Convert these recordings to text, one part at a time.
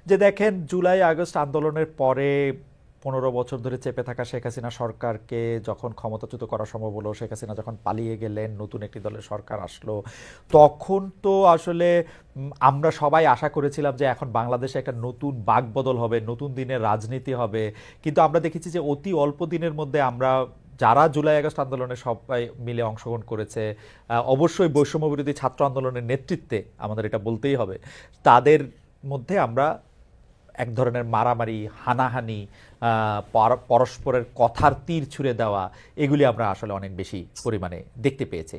যে দেখেন July August আন্দোলনের পরে 15 বছর ধরে চেপে থাকা শেখ হাসিনা সরকারকে যখন ক্ষমতাচ্যুত করা সম্ভব হলো, শেখ হাসিনা যখন পালিয়ে গেলেন, নতুন একটি দলের সরকার আসলো, তখন তো আসলে আমরা সবাই আশা করেছিলাম যে এখন বাংলাদেশে একটা নতুন বাকবদল হবে, নতুন দিনের রাজনীতি হবে। কিন্তু আমরা দেখেছি যে অতি অল্প দিনের মধ্যে আমরা যারা জুলাই আগস্ট আন্দোলনে সবাই মিলে অংশগ্রহণ করেছে, অবশ্যই বৈষম্য বিরোধী ছাত্র আন্দোলনের নেতৃত্বে আমাদের এটা বলতেই হবে, তাদের মধ্যে আমরা এক ধরনের মারামারি, হানাহানি, পরস্পরের কথার তীর ছুঁড়ে দেওয়া, এগুলি আমরা আসলে অনেক বেশি পরিমাণে দেখতে পেয়েছি।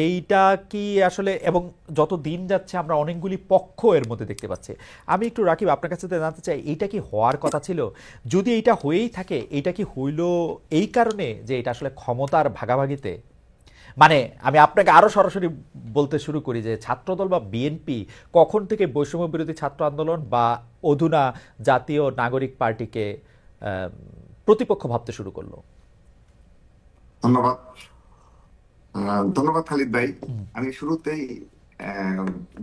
এইটা কি আসলে, এবং যত দিন যাচ্ছে আমরা অনেকগুলি পক্ষ এর মধ্যে দেখতে পাচ্ছি। আমি একটু রাকিব আপনার কাছে জানতে চাই, এইটা কি হওয়ার কথা ছিল? যদি এইটা হয়েই থাকে, এইটা কি হইল এই কারণে যে এটা আসলে ক্ষমতার ভাগাভাগিতে? মানে আমি আপনাকে আরো সরাসরি বলতে শুরু করি যে ছাত্রদল বা বিএনপি কখন থেকে বৈষম্য বিরোধী ছাত্র আন্দোলন বা অধুনা জাতীয় নাগরিক পার্টিকে প্রতিপক্ষ ভাবতে শুরু করলো? ধন্যবাদ। ধন্যবাদ খালিদ ভাই। আমি শুরুতেই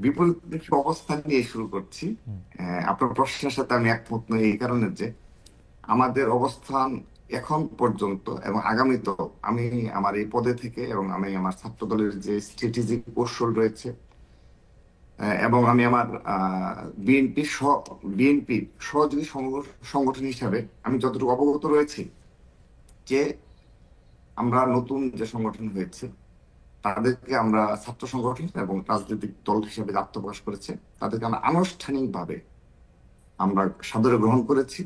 বিপরীতমুখী অবস্থান নিয়ে শুরু করছি। আপনার প্রশ্নের সাথে আমি একমত নই এই কারণে যে আমাদের অবস্থান এখন পর্যন্ত এবং আগামীতেও আমি আমার এই পদে থেকে এবং আমি আমার ছাত্র দলের যে স্ট্র্যাটেজিক কৌশল রয়েছে, এবং আমি আমার বিএনপির সহযোগী সংগঠন হিসাবে আমি যতটুকু অবগত রয়েছি যে আমরা নতুন যে সংগঠন হয়েছে তাদেরকে আমরা ছাত্র সংগঠন এবং রাজনৈতিক দল হিসেবে আত্মপ্রকাশ করেছে, তাদেরকে আমরা আনুষ্ঠানিকভাবে আমরা সাদরে গ্রহণ করেছি।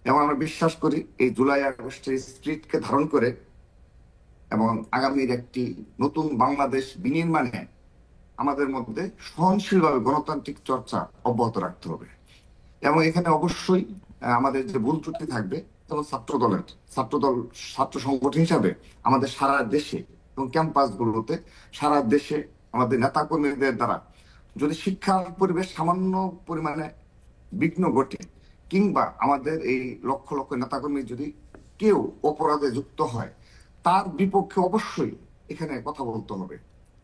এবং আমরা বিশ্বাস করি এই জুলাই আগস্টের স্পিরিটকে ধারণ করে এবং আগামীর একটি নতুন বাংলাদেশ বিনির্মাণে আমাদের মধ্যে সহনশীলভাবে গণতান্ত্রিক চর্চা অব্যাহত রাখতে হবে। এবং এখানে অবশ্যই আমাদের যে ভুল ত্রুটি থাকবে, যেমন ছাত্র সংগঠন হিসাবে আমাদের সারা দেশে এবং ক্যাম্পাস গুলোতে সারা দেশে আমাদের নেতা কর্মীদের দ্বারা যদি শিক্ষার পরিবেশ সামান্য পরিমাণে বিঘ্ন ঘটে, কিংবা আমাদের এই লক্ষ লক্ষ নেতাকর্মী যদি কেউ অপরাধে যুক্ত হয়, তার বিপক্ষে অবশ্যই এখানে কথা বলতে হবে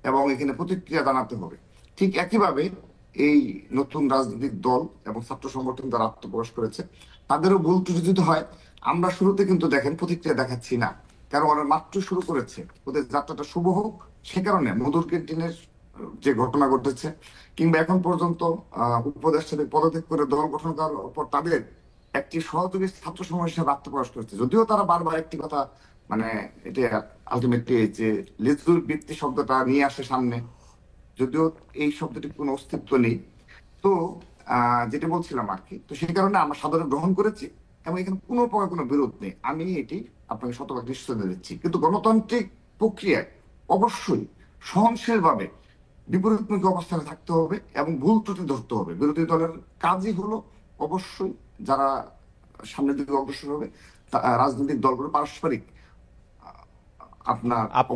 এবং এখানে প্রতিক্রিয়া জানাতে হবে। ঠিক একইভাবে এই নতুন রাজনৈতিক দল এবং ছাত্র সংগঠন যারা আত্মপ্রকাশ করেছে, তাদেরও ভুল ত্রুটি যদি হয়, আমরা শুরুতে কিন্তু দেখেন প্রতিক্রিয়া দেখাচ্ছি না, কারণ ওরা মাত্র শুরু করেছে, ওদের যাত্রাটা শুভ হোক। সে কারণে মধুর ক্যান্টিনের যে ঘটনা ঘটেছে, কিংবা এখন পর্যন্ত উপদেষ্টাদের পদত্যাগ করে দল গঠন করার পর তাদের একটি সহযোগী ছাত্র সমাজ হিসেবে আত্মপ্রকাশ করেছে, যদিও তারা বারবার একটি কথা, মানে এটা আলটিমেটলি যে লিজুর বৃত্তি শব্দটা নিয়ে আসে সামনে, যদিও এই শব্দটি কোনো অস্তিত্ব নেই। তো যেটা বলছিলাম আর কি, তো সেই কারণে আমরা সাদরে গ্রহণ করেছি এবং এখানে কোনো প্রকার কোনো বিরোধ নেই, আমি এটি আপনাকে শতভাগ নিশ্চয়তা দিচ্ছি। কিন্তু গণতান্ত্রিক প্রক্রিয়ায় অবশ্যই সহনশীলভাবে বিপরীতমুখী অবস্থানে থাকতে হবে এবং ভুল ত্রুটি ধরতে হবে। বিরোধী দলের কাজই হলো অবশ্যই যারা সামনের দিকে অগ্রসর হবে, রাজনৈতিক দলগুলো পারস্পরিক আপনার আপনি